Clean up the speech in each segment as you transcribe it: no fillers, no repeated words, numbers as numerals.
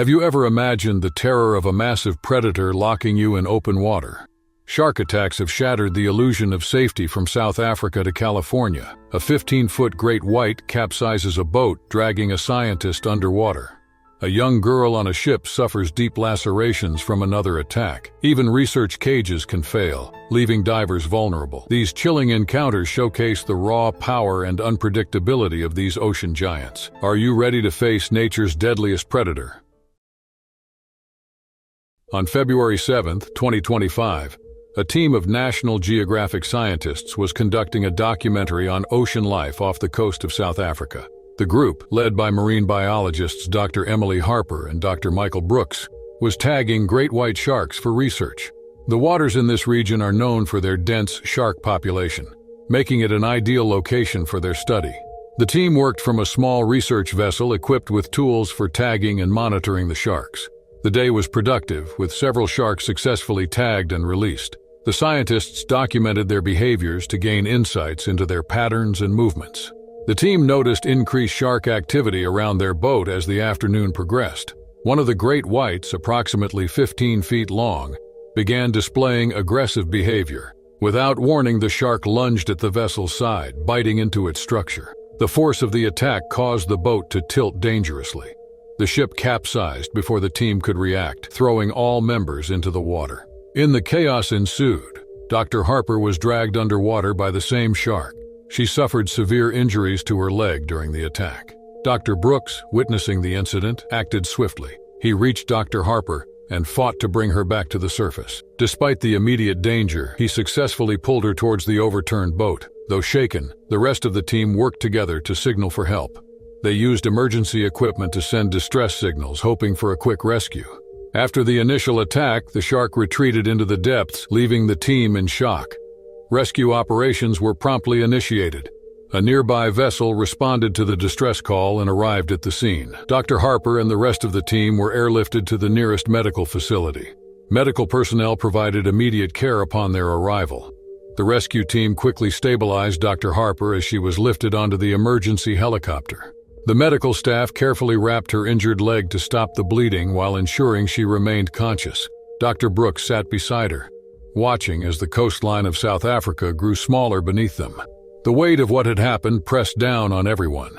Have you ever imagined the terror of a massive predator locking you in open water? Shark attacks have shattered the illusion of safety from South Africa to California. A 15-foot great white capsizes a boat, dragging a scientist underwater. A young girl on a ship suffers deep lacerations from another attack. Even research cages can fail, leaving divers vulnerable. These chilling encounters showcase the raw power and unpredictability of these ocean giants. Are you ready to face nature's deadliest predator? On February 7, 2025, a team of National Geographic scientists was conducting a documentary on ocean life off the coast of South Africa. The group, led by marine biologists Dr. Emily Harper and Dr. Michael Brooks, was tagging great white sharks for research. The waters in this region are known for their dense shark population, making it an ideal location for their study. The team worked from a small research vessel equipped with tools for tagging and monitoring the sharks. The day was productive, with several sharks successfully tagged and released. The scientists documented their behaviors to gain insights into their patterns and movements. The team noticed increased shark activity around their boat as the afternoon progressed. One of the great whites, approximately 15 feet long, began displaying aggressive behavior. Without warning, the shark lunged at the vessel's side, biting into its structure. The force of the attack caused the boat to tilt dangerously. The ship capsized before the team could react, throwing all members into the water. In the chaos ensued, Dr. Harper was dragged underwater by the same shark. She suffered severe injuries to her leg during the attack. Dr. Brooks, witnessing the incident, acted swiftly. He reached Dr. Harper and fought to bring her back to the surface. Despite the immediate danger, he successfully pulled her towards the overturned boat. Though shaken, the rest of the team worked together to signal for help. They used emergency equipment to send distress signals, hoping for a quick rescue. After the initial attack, the shark retreated into the depths, leaving the team in shock. Rescue operations were promptly initiated. A nearby vessel responded to the distress call and arrived at the scene. Dr. Harper and the rest of the team were airlifted to the nearest medical facility. Medical personnel provided immediate care upon their arrival. The rescue team quickly stabilized Dr. Harper as she was lifted onto the emergency helicopter. The medical staff carefully wrapped her injured leg to stop the bleeding while ensuring she remained conscious. Dr. Brooks sat beside her, watching as the coastline of South Africa grew smaller beneath them. The weight of what had happened pressed down on everyone.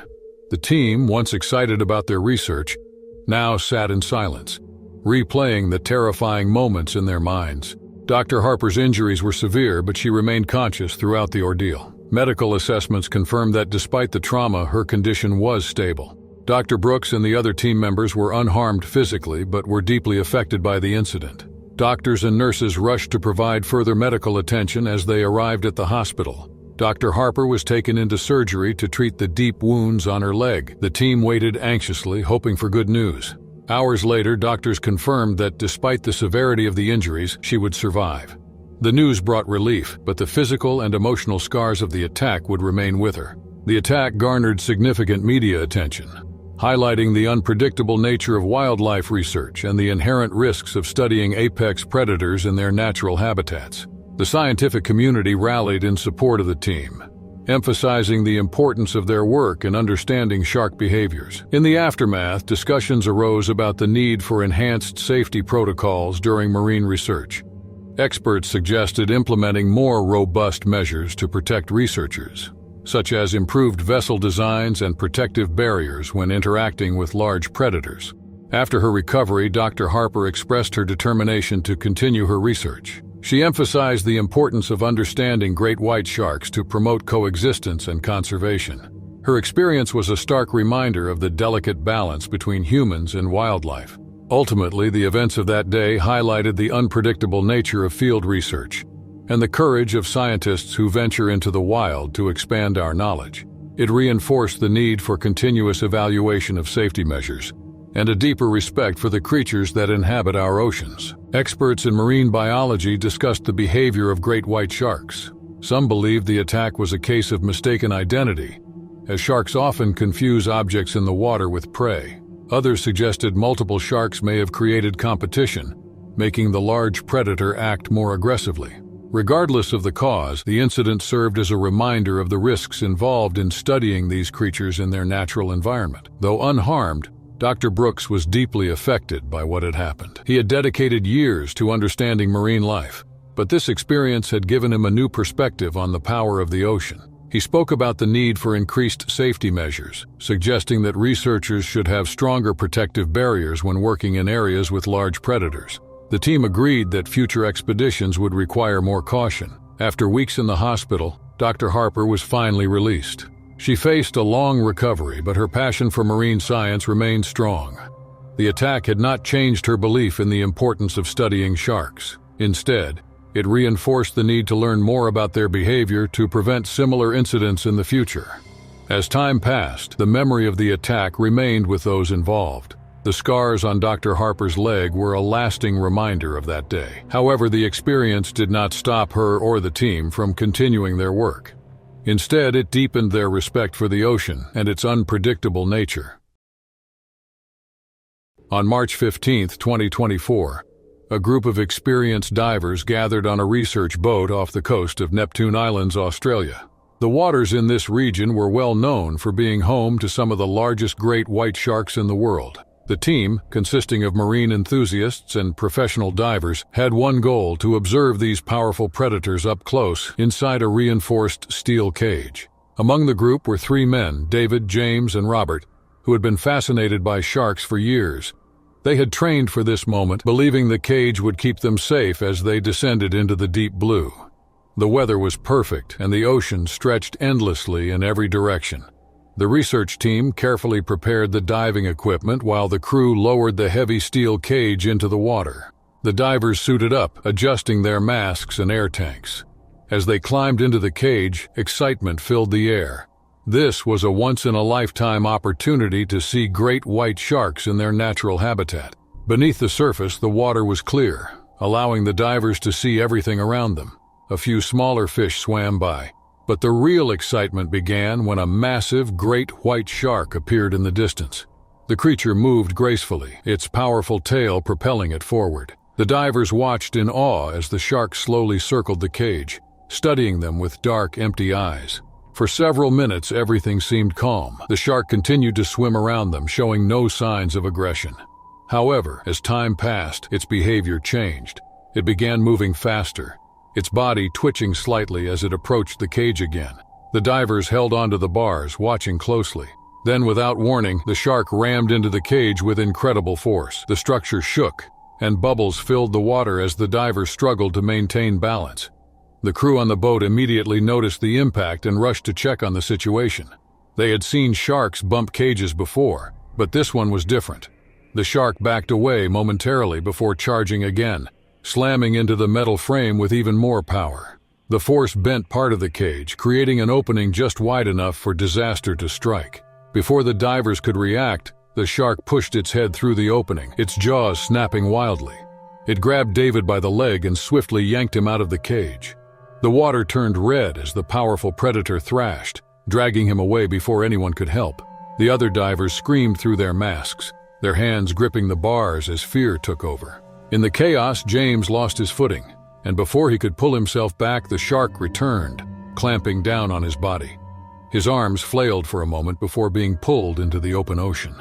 The team, once excited about their research, now sat in silence, replaying the terrifying moments in their minds. Dr. Harper's injuries were severe, but she remained conscious throughout the ordeal. Medical assessments confirmed that despite the trauma, her condition was stable. Dr. Brooks and the other team members were unharmed physically, but were deeply affected by the incident. Doctors and nurses rushed to provide further medical attention as they arrived at the hospital. Dr. Harper was taken into surgery to treat the deep wounds on her leg. The team waited anxiously, hoping for good news. Hours later, doctors confirmed that despite the severity of the injuries, she would survive. The news brought relief, but the physical and emotional scars of the attack would remain with her. The attack garnered significant media attention, highlighting the unpredictable nature of wildlife research and the inherent risks of studying apex predators in their natural habitats. The scientific community rallied in support of the team, emphasizing the importance of their work in understanding shark behaviors. In the aftermath, discussions arose about the need for enhanced safety protocols during marine research. Experts suggested implementing more robust measures to protect researchers, such as improved vessel designs and protective barriers when interacting with large predators. After her recovery, Dr. Harper expressed her determination to continue her research. She emphasized the importance of understanding great white sharks to promote coexistence and conservation. Her experience was a stark reminder of the delicate balance between humans and wildlife. Ultimately, the events of that day highlighted the unpredictable nature of field research and the courage of scientists who venture into the wild to expand our knowledge. It reinforced the need for continuous evaluation of safety measures and a deeper respect for the creatures that inhabit our oceans. Experts in marine biology discussed the behavior of great white sharks. Some believed the attack was a case of mistaken identity, as sharks often confuse objects in the water with prey. Others suggested multiple sharks may have created competition, making the large predator act more aggressively. Regardless of the cause, the incident served as a reminder of the risks involved in studying these creatures in their natural environment. Though unharmed, Dr. Brooks was deeply affected by what had happened. He had dedicated years to understanding marine life, but this experience had given him a new perspective on the power of the ocean. He spoke about the need for increased safety measures, suggesting that researchers should have stronger protective barriers when working in areas with large predators. The team agreed that future expeditions would require more caution. After weeks in the hospital, Dr. Harper was finally released. She faced a long recovery, but her passion for marine science remained strong. The attack had not changed her belief in the importance of studying sharks. Instead, it reinforced the need to learn more about their behavior to prevent similar incidents in the future. As time passed, the memory of the attack remained with those involved. The scars on Dr. Harper's leg were a lasting reminder of that day. However, the experience did not stop her or the team from continuing their work. Instead, it deepened their respect for the ocean and its unpredictable nature. On March 15, 2024, a group of experienced divers gathered on a research boat off the coast of Neptune Islands, Australia. The waters in this region were well known for being home to some of the largest great white sharks in the world. The team, consisting of marine enthusiasts and professional divers, had one goal: to observe these powerful predators up close inside a reinforced steel cage. Among the group were three men, David, James, and Robert, who had been fascinated by sharks for years. They had trained for this moment, believing the cage would keep them safe as they descended into the deep blue. The weather was perfect, and the ocean stretched endlessly in every direction. The research team carefully prepared the diving equipment while the crew lowered the heavy steel cage into the water. The divers suited up, adjusting their masks and air tanks. As they climbed into the cage, excitement filled the air. This was a once-in-a-lifetime opportunity to see great white sharks in their natural habitat. Beneath the surface, the water was clear, allowing the divers to see everything around them. A few smaller fish swam by. But the real excitement began when a massive great white shark appeared in the distance. The creature moved gracefully, its powerful tail propelling it forward. The divers watched in awe as the shark slowly circled the cage, studying them with dark, empty eyes. For several minutes, everything seemed calm. The shark continued to swim around them, showing no signs of aggression. However, as time passed, its behavior changed. It began moving faster, its body twitching slightly as it approached the cage again. The divers held onto the bars, watching closely. Then, without warning, the shark rammed into the cage with incredible force. The structure shook, and bubbles filled the water as the divers struggled to maintain balance. The crew on the boat immediately noticed the impact and rushed to check on the situation. They had seen sharks bump cages before, but this one was different. The shark backed away momentarily before charging again, slamming into the metal frame with even more power. The force bent part of the cage, creating an opening just wide enough for disaster to strike. Before the divers could react, the shark pushed its head through the opening, its jaws snapping wildly. It grabbed David by the leg and swiftly yanked him out of the cage. The water turned red as the powerful predator thrashed, dragging him away before anyone could help. The other divers screamed through their masks, their hands gripping the bars as fear took over. In the chaos, James lost his footing, and before he could pull himself back, the shark returned, clamping down on his body. His arms flailed for a moment before being pulled into the open ocean.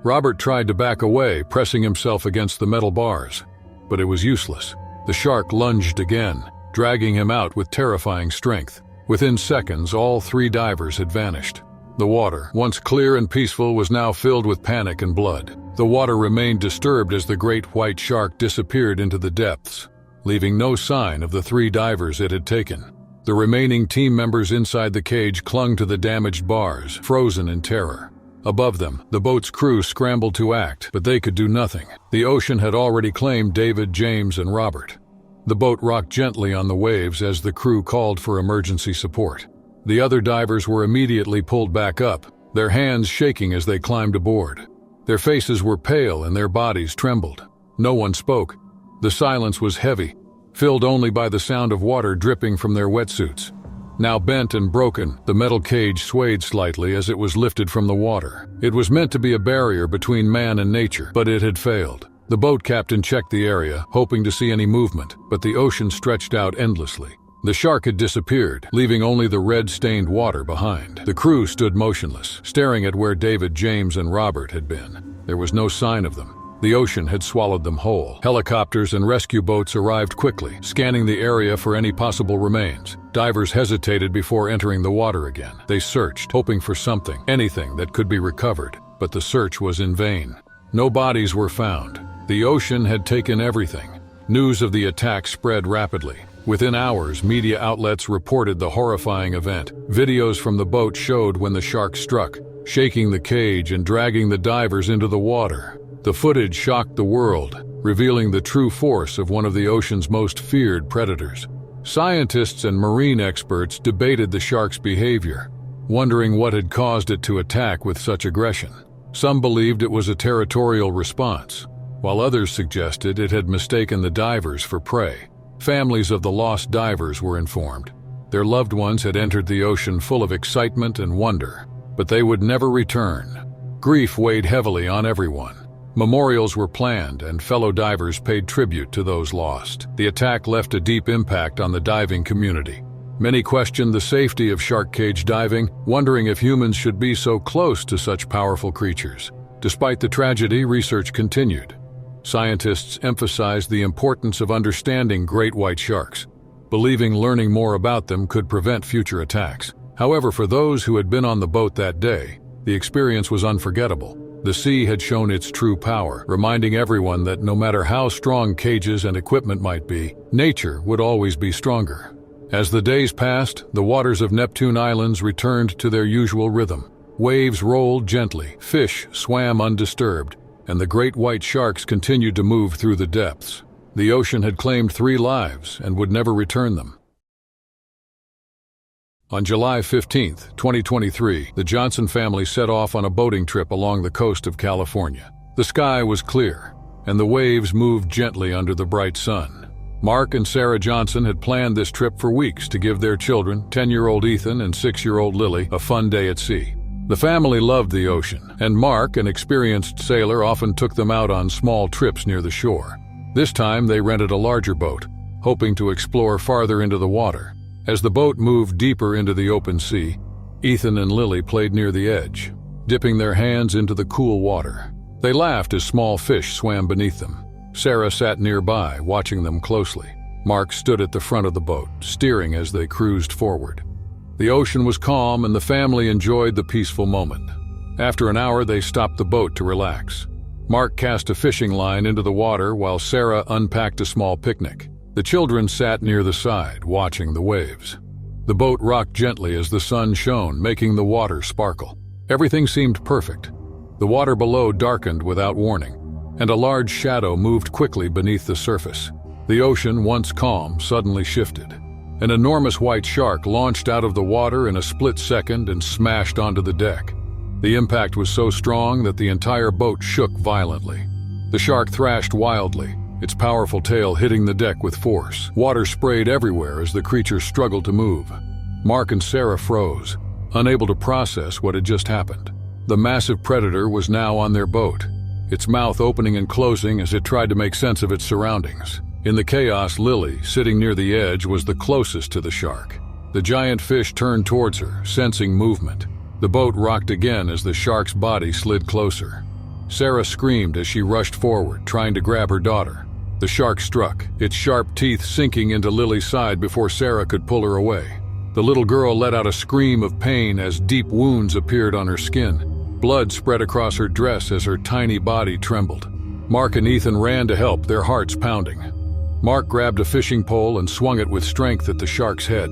Robert tried to back away, pressing himself against the metal bars, but it was useless. The shark lunged again, dragging him out with terrifying strength. Within seconds, all three divers had vanished. The water, once clear and peaceful, was now filled with panic and blood. The water remained disturbed as the great white shark disappeared into the depths, leaving no sign of the three divers it had taken. The remaining team members inside the cage clung to the damaged bars, frozen in terror. Above them, the boat's crew scrambled to act, but they could do nothing. The ocean had already claimed David, James, and Robert. The boat rocked gently on the waves as the crew called for emergency support. The other divers were immediately pulled back up, their hands shaking as they climbed aboard. Their faces were pale and their bodies trembled. No one spoke. The silence was heavy, filled only by the sound of water dripping from their wetsuits. Now bent and broken, the metal cage swayed slightly as it was lifted from the water. It was meant to be a barrier between man and nature, but it had failed. The boat captain checked the area, hoping to see any movement, but the ocean stretched out endlessly. The shark had disappeared, leaving only the red-stained water behind. The crew stood motionless, staring at where David, James, and Robert had been. There was no sign of them. The ocean had swallowed them whole. Helicopters and rescue boats arrived quickly, scanning the area for any possible remains. Divers hesitated before entering the water again. They searched, hoping for something, anything that could be recovered, but the search was in vain. No bodies were found. The ocean had taken everything. News of the attack spread rapidly. Within hours, media outlets reported the horrifying event. Videos from the boat showed when the shark struck, shaking the cage and dragging the divers into the water. The footage shocked the world, revealing the true force of one of the ocean's most feared predators. Scientists and marine experts debated the shark's behavior, wondering what had caused it to attack with such aggression. Some believed it was a territorial response, while others suggested it had mistaken the divers for prey. Families of the lost divers were informed. Their loved ones had entered the ocean full of excitement and wonder, but they would never return. Grief weighed heavily on everyone. Memorials were planned, and fellow divers paid tribute to those lost. The attack left a deep impact on the diving community. Many questioned the safety of shark cage diving, wondering if humans should be so close to such powerful creatures. Despite the tragedy, research continued. Scientists emphasized the importance of understanding great white sharks, believing learning more about them could prevent future attacks. However, for those who had been on the boat that day, the experience was unforgettable. The sea had shown its true power, reminding everyone that no matter how strong cages and equipment might be, nature would always be stronger. As the days passed, the waters of Neptune Islands returned to their usual rhythm. Waves rolled gently, fish swam undisturbed, and the great white sharks continued to move through the depths. The ocean had claimed 3 lives and would never return them. On July 15, 2023, the Johnson family set off on a boating trip along the coast of California. The sky was clear, and the waves moved gently under the bright sun. Mark and Sarah Johnson had planned this trip for weeks to give their children, 10-year-old Ethan and 6-year-old Lily, a fun day at sea. The family loved the ocean, and Mark, an experienced sailor, often took them out on small trips near the shore. This time they rented a larger boat, hoping to explore farther into the water. As the boat moved deeper into the open sea, Ethan and Lily played near the edge, dipping their hands into the cool water. They laughed as small fish swam beneath them. Sarah sat nearby, watching them closely. Mark stood at the front of the boat, steering as they cruised forward. The ocean was calm, and the family enjoyed the peaceful moment. After an hour, they stopped the boat to relax. Mark cast a fishing line into the water while Sarah unpacked a small picnic. The children sat near the side, watching the waves. The boat rocked gently as the sun shone, making the water sparkle. Everything seemed perfect. The water below darkened without warning, and a large shadow moved quickly beneath the surface. The ocean, once calm, suddenly shifted. An enormous white shark launched out of the water in a split second and smashed onto the deck. The impact was so strong that the entire boat shook violently. The shark thrashed wildly, its powerful tail hitting the deck with force. Water sprayed everywhere as the creature struggled to move. Mark and Sarah froze, unable to process what had just happened. The massive predator was now on their boat, its mouth opening and closing as it tried to make sense of its surroundings. In the chaos, Lily, sitting near the edge, was the closest to the shark. The giant fish turned towards her, sensing movement. The boat rocked again as the shark's body slid closer. Sarah screamed as she rushed forward, trying to grab her daughter. The shark struck, its sharp teeth sinking into Lily's side before Sarah could pull her away. The little girl let out a scream of pain as deep wounds appeared on her skin. Blood spread across her dress as her tiny body trembled. Mark and Ethan ran to help, their hearts pounding. Mark grabbed a fishing pole and swung it with strength at the shark's head.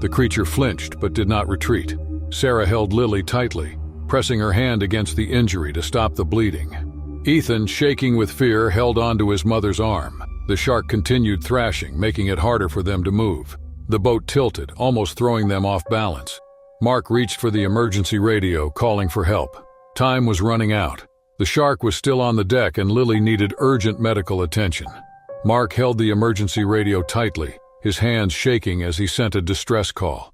The creature flinched but did not retreat. Sarah held Lily tightly, pressing her hand against the injury to stop the bleeding. Ethan, shaking with fear, held onto his mother's arm. The shark continued thrashing, making it harder for them to move. The boat tilted, almost throwing them off balance. Mark reached for the emergency radio, calling for help. Time was running out. The shark was still on the deck and Lily needed urgent medical attention. Mark held the emergency radio tightly, his hands shaking as he sent a distress call.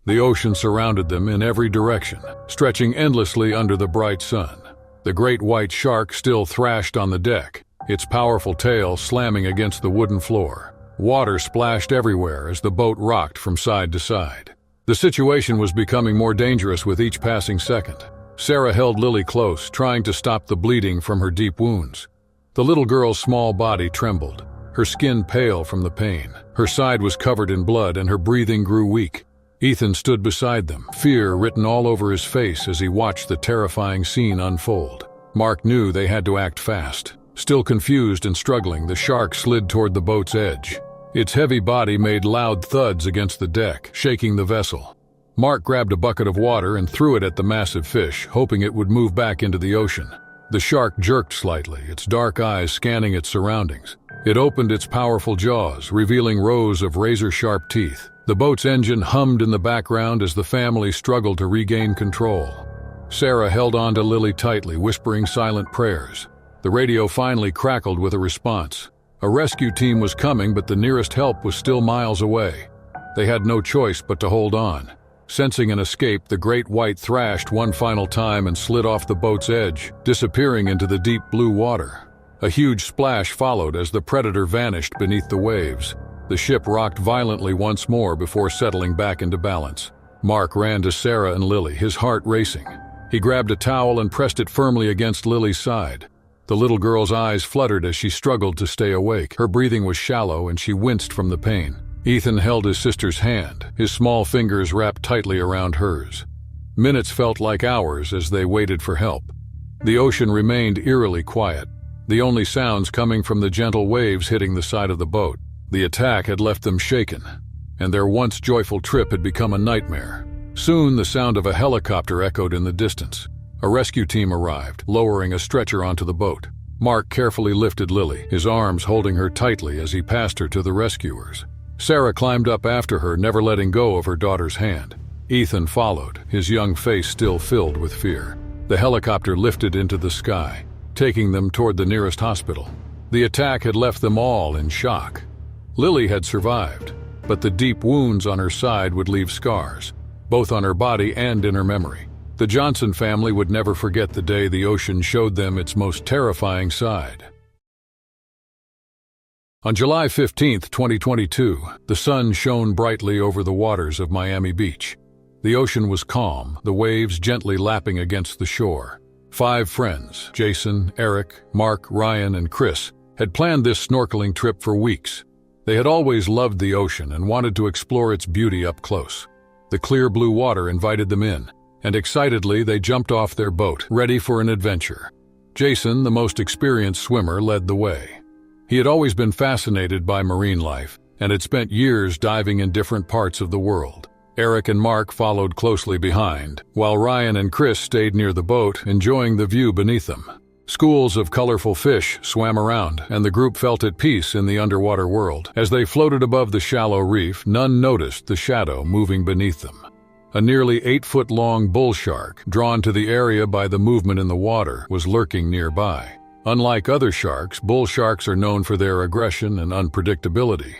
The ocean surrounded them in every direction, stretching endlessly under the bright sun. The great white shark still thrashed on the deck, its powerful tail slamming against the wooden floor. Water splashed everywhere as the boat rocked from side to side. The situation was becoming more dangerous with each passing second. Sarah held Lily close, trying to stop the bleeding from her deep wounds. The little girl's small body trembled, her skin pale from the pain. Her side was covered in blood and her breathing grew weak. Ethan stood beside them, fear written all over his face as he watched the terrifying scene unfold. Mark knew they had to act fast. Still confused and struggling, the shark slid toward the boat's edge. Its heavy body made loud thuds against the deck, shaking the vessel. Mark grabbed a bucket of water and threw it at the massive fish, hoping it would move back into the ocean. The shark jerked slightly, its dark eyes scanning its surroundings. It opened its powerful jaws, revealing rows of razor-sharp teeth. The boat's engine hummed in the background as the family struggled to regain control. Sarah held on to Lily tightly, whispering silent prayers. The radio finally crackled with a response. A rescue team was coming, but the nearest help was still miles away. They had no choice but to hold on. Sensing an escape, the great white thrashed one final time and slid off the boat's edge, disappearing into the deep blue water. A huge splash followed as the predator vanished beneath the waves. The ship rocked violently once more before settling back into balance. Mark ran to Sarah and Lily, his heart racing. He grabbed a towel and pressed it firmly against Lily's side. The little girl's eyes fluttered as she struggled to stay awake. Her breathing was shallow and she winced from the pain. Ethan held his sister's hand, his small fingers wrapped tightly around hers. Minutes felt like hours as they waited for help. The ocean remained eerily quiet, the only sounds coming from the gentle waves hitting the side of the boat. The attack had left them shaken, and their once joyful trip had become a nightmare. Soon the sound of a helicopter echoed in the distance. A rescue team arrived, lowering a stretcher onto the boat. Mark carefully lifted Lily, his arms holding her tightly as he passed her to the rescuers. Sarah climbed up after her, never letting go of her daughter's hand. Ethan followed, his young face still filled with fear. The helicopter lifted into the sky, taking them toward the nearest hospital. The attack had left them all in shock. Lily had survived, but the deep wounds on her side would leave scars, both on her body and in her memory. The Johnson family would never forget the day the ocean showed them its most terrifying side. On July 15, 2022, the sun shone brightly over the waters of Miami Beach. The ocean was calm, the waves gently lapping against the shore. 5 friends, Jason, Eric, Mark, Ryan, and Chris, had planned this snorkeling trip for weeks. They had always loved the ocean and wanted to explore its beauty up close. The clear blue water invited them in, and excitedly they jumped off their boat, ready for an adventure. Jason, the most experienced swimmer, led the way. He had always been fascinated by marine life, and had spent years diving in different parts of the world. Eric and Mark followed closely behind, while Ryan and Chris stayed near the boat, enjoying the view beneath them. Schools of colorful fish swam around, and the group felt at peace in the underwater world. As they floated above the shallow reef, none noticed the shadow moving beneath them. A nearly 8-foot-long bull shark, drawn to the area by the movement in the water, was lurking nearby. Unlike other sharks, bull sharks are known for their aggression and unpredictability.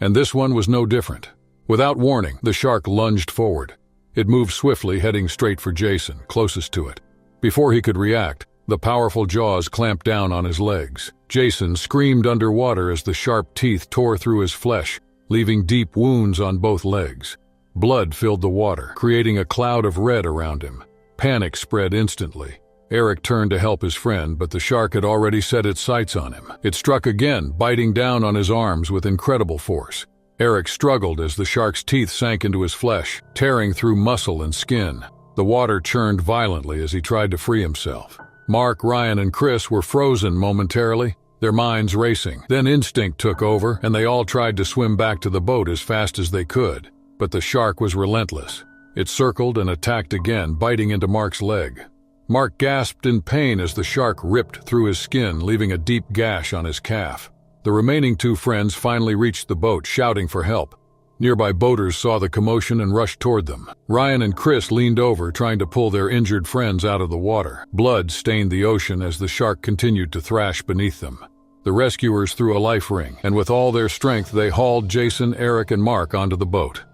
And this one was no different. Without warning, the shark lunged forward. It moved swiftly, heading straight for Jason, closest to it. Before he could react, the powerful jaws clamped down on his legs. Jason screamed underwater as the sharp teeth tore through his flesh, leaving deep wounds on both legs. Blood filled the water, creating a cloud of red around him. Panic spread instantly. Eric turned to help his friend, but the shark had already set its sights on him. It struck again, biting down on his arms with incredible force. Eric struggled as the shark's teeth sank into his flesh, tearing through muscle and skin. The water churned violently as he tried to free himself. Mark, Ryan, and Chris were frozen momentarily, their minds racing. Then instinct took over, and they all tried to swim back to the boat as fast as they could. But the shark was relentless. It circled and attacked again, biting into Mark's leg. Mark gasped in pain as the shark ripped through his skin, leaving a deep gash on his calf. The remaining 2 friends finally reached the boat, shouting for help. Nearby boaters saw the commotion and rushed toward them. Ryan and Chris leaned over, trying to pull their injured friends out of the water. Blood stained the ocean as the shark continued to thrash beneath them. The rescuers threw a life ring, and with all their strength they hauled Jason, Eric, and Mark onto the boat.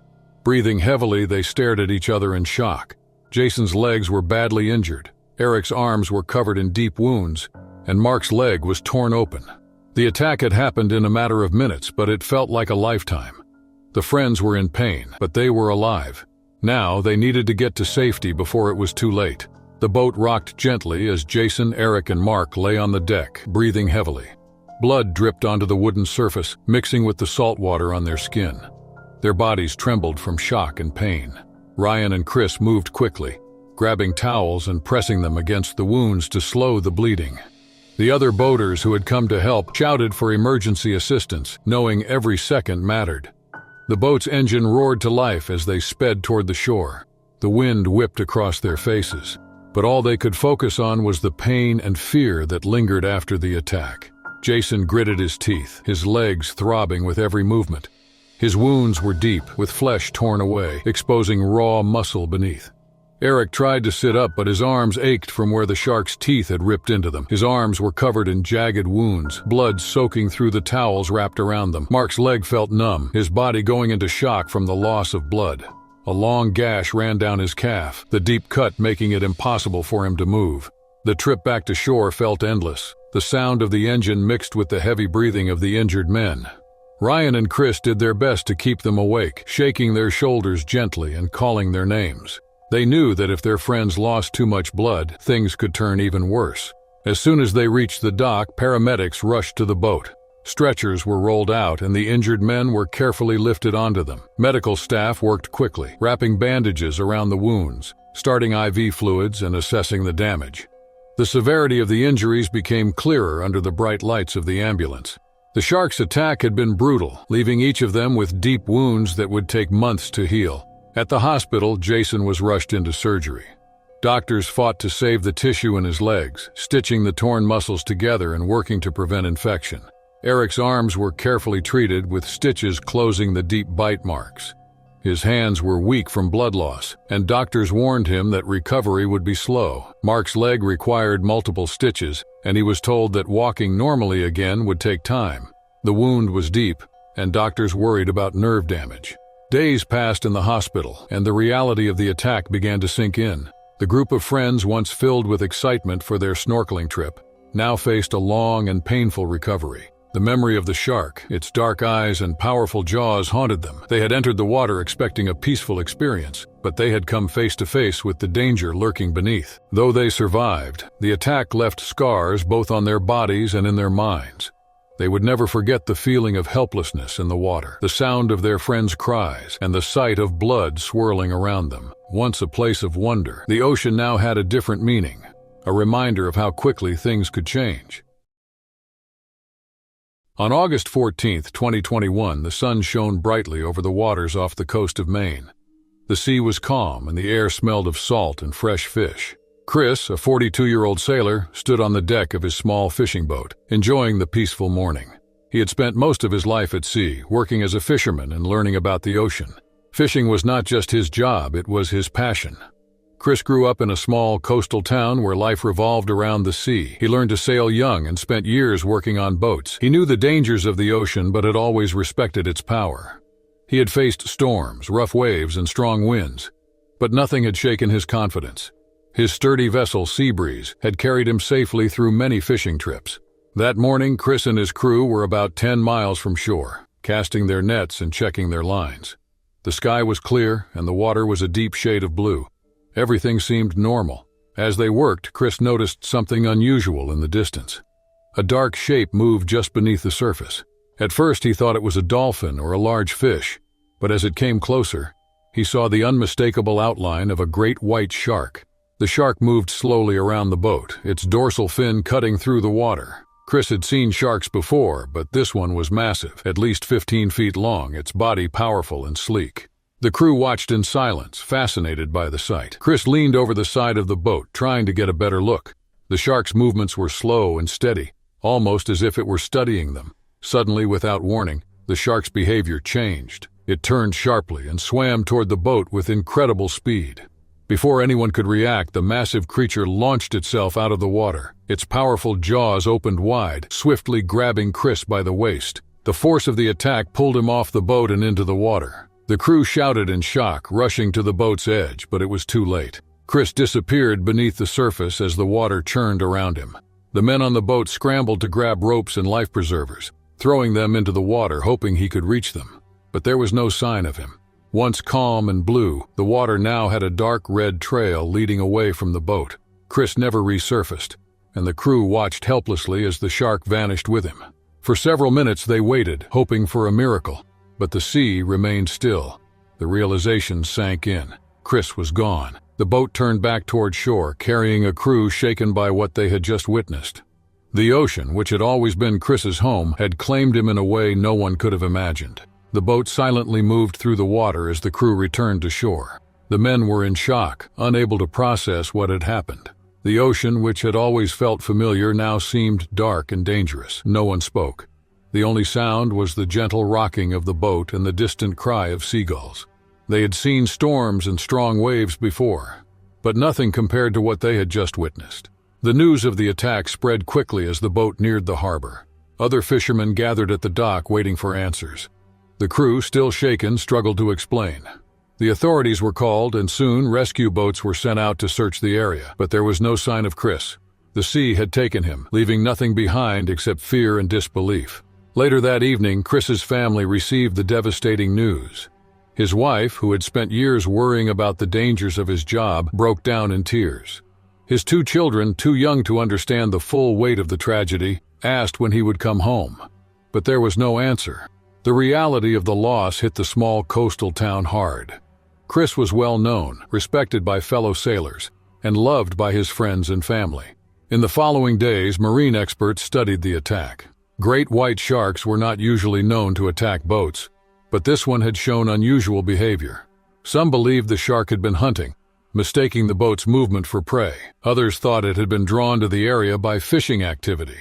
Breathing heavily, they stared at each other in shock. Jason's legs were badly injured. Eric's arms were covered in deep wounds, and Mark's leg was torn open. The attack had happened in a matter of minutes, but it felt like a lifetime. The friends were in pain, but they were alive. Now they needed to get to safety before it was too late. The boat rocked gently as Jason, Eric, and Mark lay on the deck, breathing heavily. Blood dripped onto the wooden surface, mixing with the salt water on their skin. Their bodies trembled from shock and pain. Ryan and Chris moved quickly, grabbing towels and pressing them against the wounds to slow the bleeding. The other boaters who had come to help shouted for emergency assistance, knowing every second mattered. The boat's engine roared to life as they sped toward the shore. The wind whipped across their faces, but all they could focus on was the pain and fear that lingered after the attack. Jason gritted his teeth, his legs throbbing with every movement. His wounds were deep, with flesh torn away, exposing raw muscle beneath. Eric tried to sit up, but his arms ached from where the shark's teeth had ripped into them. His arms were covered in jagged wounds, blood soaking through the towels wrapped around them. Mark's leg felt numb, his body going into shock from the loss of blood. A long gash ran down his calf, the deep cut making it impossible for him to move. The trip back to shore felt endless, the sound of the engine mixed with the heavy breathing of the injured men. Ryan and Chris did their best to keep them awake, shaking their shoulders gently and calling their names. They knew that if their friends lost too much blood, things could turn even worse. As soon as they reached the dock, paramedics rushed to the boat. Stretchers were rolled out and the injured men were carefully lifted onto them. Medical staff worked quickly, wrapping bandages around the wounds, starting IV fluids and assessing the damage. The severity of the injuries became clearer under the bright lights of the ambulance. The shark's attack had been brutal, leaving each of them with deep wounds that would take months to heal. At the hospital, Jason was rushed into surgery. Doctors fought to save the tissue in his legs, stitching the torn muscles together and working to prevent infection. Eric's arms were carefully treated, with stitches closing the deep bite marks. His hands were weak from blood loss, and doctors warned him that recovery would be slow. Mark's leg required multiple stitches, and he was told that walking normally again would take time. The wound was deep, and doctors worried about nerve damage. Days passed in the hospital, and the reality of the attack began to sink in. The group of friends, once filled with excitement for their snorkeling trip, now faced a long and painful recovery. The memory of the shark, its dark eyes and powerful jaws haunted them. They had entered the water expecting a peaceful experience, but they had come face to face with the danger lurking beneath. Though they survived, the attack left scars both on their bodies and in their minds. They would never forget the feeling of helplessness in the water, the sound of their friends' cries, and the sight of blood swirling around them. Once a place of wonder, the ocean now had a different meaning, a reminder of how quickly things could change. On August 14, 2021, the sun shone brightly over the waters off the coast of Maine. The sea was calm and the air smelled of salt and fresh fish. Chris, a 42-year-old sailor, stood on the deck of his small fishing boat, enjoying the peaceful morning. He had spent most of his life at sea, working as a fisherman and learning about the ocean. Fishing was not just his job, it was his passion. Chris grew up in a small coastal town where life revolved around the sea. He learned to sail young and spent years working on boats. He knew the dangers of the ocean, but had always respected its power. He had faced storms, rough waves, and strong winds, but nothing had shaken his confidence. His sturdy vessel, Seabreeze, had carried him safely through many fishing trips. That morning, Chris and his crew were about 10 miles from shore, casting their nets and checking their lines. The sky was clear, and the water was a deep shade of blue. Everything seemed normal. As they worked, Chris noticed something unusual in the distance. A dark shape moved just beneath the surface. At first, he thought it was a dolphin or a large fish, but as it came closer, he saw the unmistakable outline of a great white shark. The shark moved slowly around the boat, its dorsal fin cutting through the water. Chris had seen sharks before, but this one was massive, at least 15 feet long, its body powerful and sleek. The crew watched in silence, fascinated by the sight. Chris leaned over the side of the boat, trying to get a better look. The shark's movements were slow and steady, almost as if it were studying them. Suddenly, without warning, the shark's behavior changed. It turned sharply and swam toward the boat with incredible speed. Before anyone could react, the massive creature launched itself out of the water. Its powerful jaws opened wide, swiftly grabbing Chris by the waist. The force of the attack pulled him off the boat and into the water. The crew shouted in shock, rushing to the boat's edge, but it was too late. Chris disappeared beneath the surface as the water churned around him. The men on the boat scrambled to grab ropes and life preservers, throwing them into the water hoping he could reach them. But there was no sign of him. Once calm and blue, the water now had a dark red trail leading away from the boat. Chris never resurfaced, and the crew watched helplessly as the shark vanished with him. For several minutes they waited, hoping for a miracle, but the sea remained still. The realization sank in. Chris was gone. The boat turned back toward shore, carrying a crew shaken by what they had just witnessed. The ocean, which had always been Chris's home, had claimed him in a way no one could have imagined. The boat silently moved through the water as the crew returned to shore. The men were in shock, unable to process what had happened. The ocean, which had always felt familiar, now seemed dark and dangerous. No one spoke. The only sound was the gentle rocking of the boat and the distant cry of seagulls. They had seen storms and strong waves before, but nothing compared to what they had just witnessed. The news of the attack spread quickly as the boat neared the harbor. Other fishermen gathered at the dock waiting for answers. The crew, still shaken, struggled to explain. The authorities were called, and soon rescue boats were sent out to search the area, but there was no sign of Chris. The sea had taken him, leaving nothing behind except fear and disbelief. Later that evening, Chris's family received the devastating news. His wife, who had spent years worrying about the dangers of his job, broke down in tears. His 2 children, too young to understand the full weight of the tragedy, asked when he would come home. But there was no answer. The reality of the loss hit the small coastal town hard. Chris was well known, respected by fellow sailors, and loved by his friends and family. In the following days, marine experts studied the attack. Great white sharks were not usually known to attack boats, but this one had shown unusual behavior. Some believed the shark had been hunting, mistaking the boat's movement for prey. Others thought it had been drawn to the area by fishing activity.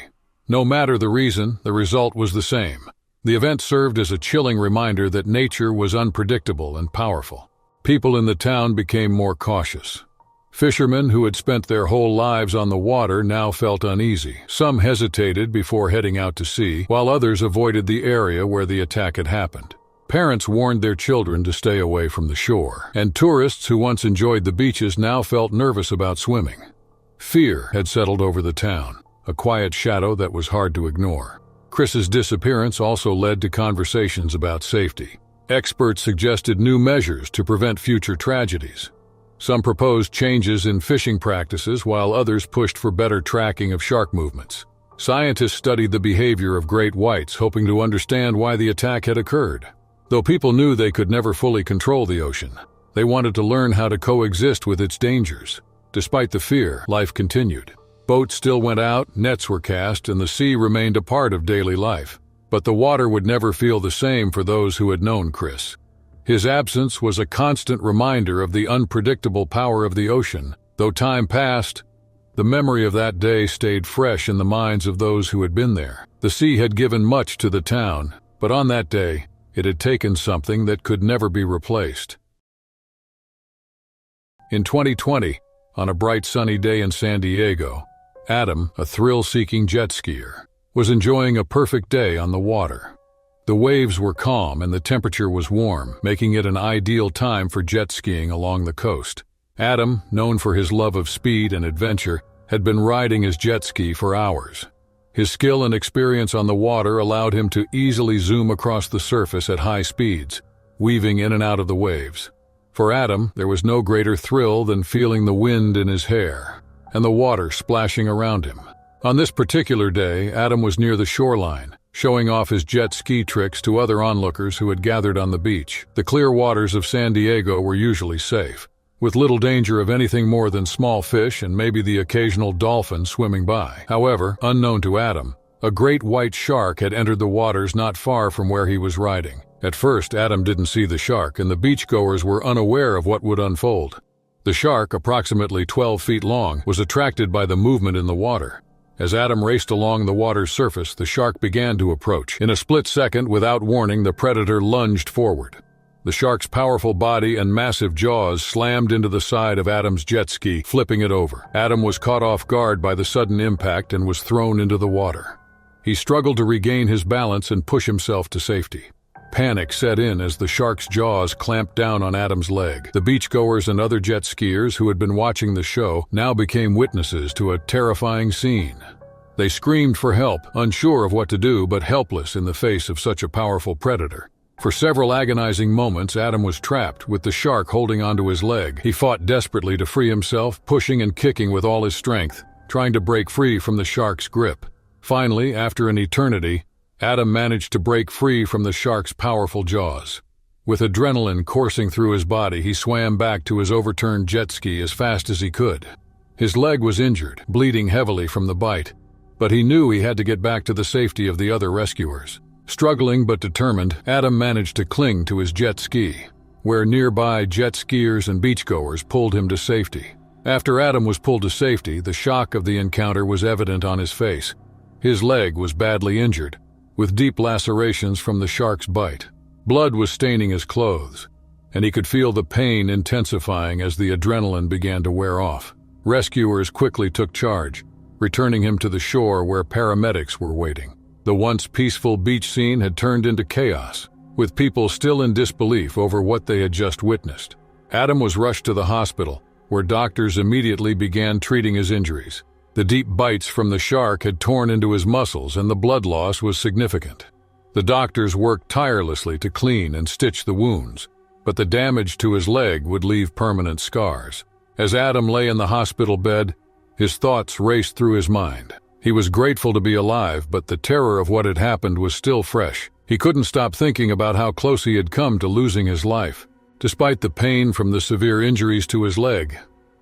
No matter the reason, the result was the same. The event served as a chilling reminder that nature was unpredictable and powerful. People in the town became more cautious. Fishermen who had spent their whole lives on the water now felt uneasy. Some hesitated before heading out to sea, while others avoided the area where the attack had happened. Parents warned their children to stay away from the shore, and tourists who once enjoyed the beaches now felt nervous about swimming. Fear had settled over the town, a quiet shadow that was hard to ignore. Chris's disappearance also led to conversations about safety. Experts suggested new measures to prevent future tragedies. Some proposed changes in fishing practices, while others pushed for better tracking of shark movements. Scientists studied the behavior of great whites, hoping to understand why the attack had occurred. Though people knew they could never fully control the ocean, they wanted to learn how to coexist with its dangers. Despite the fear, life continued. Boats still went out, nets were cast, and the sea remained a part of daily life. But the water would never feel the same for those who had known Chris. His absence was a constant reminder of the unpredictable power of the ocean. Though time passed, the memory of that day stayed fresh in the minds of those who had been there. The sea had given much to the town, but on that day, it had taken something that could never be replaced. In 2020, on a bright sunny day in San Diego, Adam, a thrill-seeking jet skier, was enjoying a perfect day on the water. The waves were calm and the temperature was warm, making it an ideal time for jet skiing along the coast. Adam, known for his love of speed and adventure, had been riding his jet ski for hours. His skill and experience on the water allowed him to easily zoom across the surface at high speeds, weaving in and out of the waves. For Adam, there was no greater thrill than feeling the wind in his hair and the water splashing around him. On this particular day, Adam was near the shoreline, showing off his jet ski tricks to other onlookers who had gathered on the beach. The clear waters of San Diego were usually safe, with little danger of anything more than small fish and maybe the occasional dolphin swimming by. However, unknown to Adam, a great white shark had entered the waters not far from where he was riding. At first, Adam didn't see the shark, and the beachgoers were unaware of what would unfold. The shark, approximately 12 feet long, was attracted by the movement in the water. As Adam raced along the water's surface, the shark began to approach. In a split second, without warning, the predator lunged forward. The shark's powerful body and massive jaws slammed into the side of Adam's jet ski, flipping it over. Adam was caught off guard by the sudden impact and was thrown into the water. He struggled to regain his balance and push himself to safety. Panic set in as the shark's jaws clamped down on Adam's leg. The beachgoers and other jet skiers who had been watching the show now became witnesses to a terrifying scene. They screamed for help, unsure of what to do but helpless in the face of such a powerful predator. For several agonizing moments, Adam was trapped, with the shark holding onto his leg. He fought desperately to free himself, pushing and kicking with all his strength, trying to break free from the shark's grip. Finally, after an eternity, Adam managed to break free from the shark's powerful jaws. With adrenaline coursing through his body, he swam back to his overturned jet ski as fast as he could. His leg was injured, bleeding heavily from the bite, but he knew he had to get back to the safety of the other rescuers. Struggling but determined, Adam managed to cling to his jet ski, where nearby jet skiers and beachgoers pulled him to safety. After Adam was pulled to safety, the shock of the encounter was evident on his face. His leg was badly injured, with deep lacerations from the shark's bite. Blood was staining his clothes, and he could feel the pain intensifying as the adrenaline began to wear off. Rescuers quickly took charge, returning him to the shore where paramedics were waiting. The once peaceful beach scene had turned into chaos, with people still in disbelief over what they had just witnessed. Adam was rushed to the hospital, where doctors immediately began treating his injuries. The deep bites from the shark had torn into his muscles, and the blood loss was significant. The doctors worked tirelessly to clean and stitch the wounds, but the damage to his leg would leave permanent scars. As Adam lay in the hospital bed, his thoughts raced through his mind. He was grateful to be alive, but the terror of what had happened was still fresh. He couldn't stop thinking about how close he had come to losing his life. Despite the pain from the severe injuries to his leg,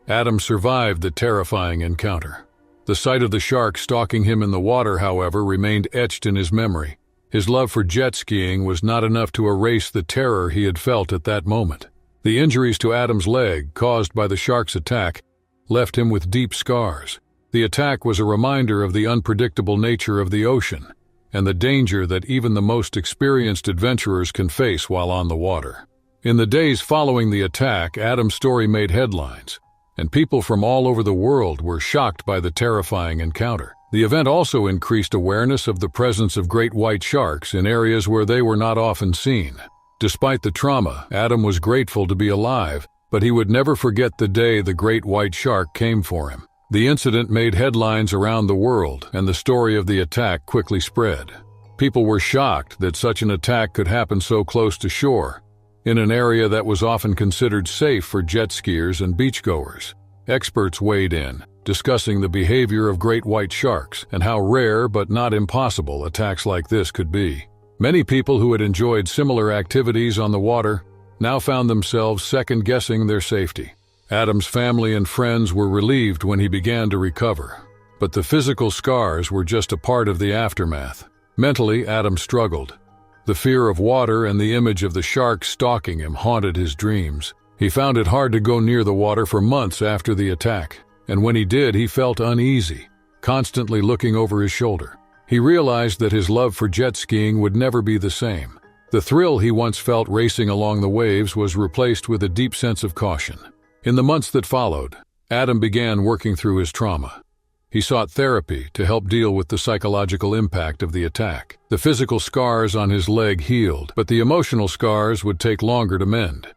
Adam survived the terrifying encounter. The sight of the shark stalking him in the water, however, remained etched in his memory. His love for jet skiing was not enough to erase the terror he had felt at that moment. The injuries to Adam's leg, caused by the shark's attack, left him with deep scars. The attack was a reminder of the unpredictable nature of the ocean and the danger that even the most experienced adventurers can face while on the water. In the days following the attack, Adam's story made headlines, and people from all over the world were shocked by the terrifying encounter. The event also increased awareness of the presence of great white sharks in areas where they were not often seen. Despite the trauma, Adam was grateful to be alive, but he would never forget the day the great white shark came for him. The incident made headlines around the world, and the story of the attack quickly spread. People were shocked that such an attack could happen so close to shore, in an area that was often considered safe for jet skiers and beachgoers. Experts weighed in, discussing the behavior of great white sharks and how rare but not impossible attacks like this could be. Many people who had enjoyed similar activities on the water now found themselves second-guessing their safety. Adam's family and friends were relieved when he began to recover, but the physical scars were just a part of the aftermath. Mentally, Adam struggled. The fear of water and the image of the shark stalking him haunted his dreams. He found it hard to go near the water for months after the attack, and when he did, he felt uneasy, constantly looking over his shoulder. He realized that his love for jet skiing would never be the same. The thrill he once felt racing along the waves was replaced with a deep sense of caution. In the months that followed, Adam began working through his trauma. He sought therapy to help deal with the psychological impact of the attack. The physical scars on his leg healed, but the emotional scars would take longer to mend.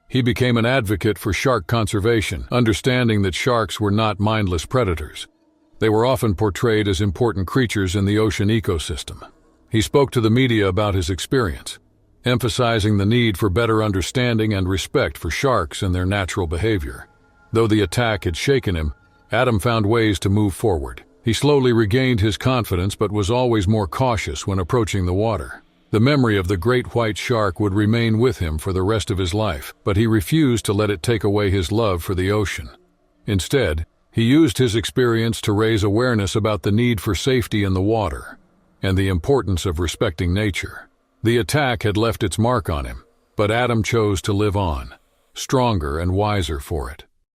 He became an advocate for shark conservation, understanding that sharks were not mindless predators. They were often portrayed as important creatures in the ocean ecosystem. He spoke to the media about his experience, emphasizing the need for better understanding and respect for sharks and their natural behavior. Though the attack had shaken him, Adam found ways to move forward. He slowly regained his confidence but was always more cautious when approaching the water. The memory of the great white shark would remain with him for the rest of his life, but he refused to let it take away his love for the ocean. Instead, he used his experience to raise awareness about the need for safety in the water and the importance of respecting nature. The attack had left its mark on him, but Adam chose to live on, stronger and wiser for it.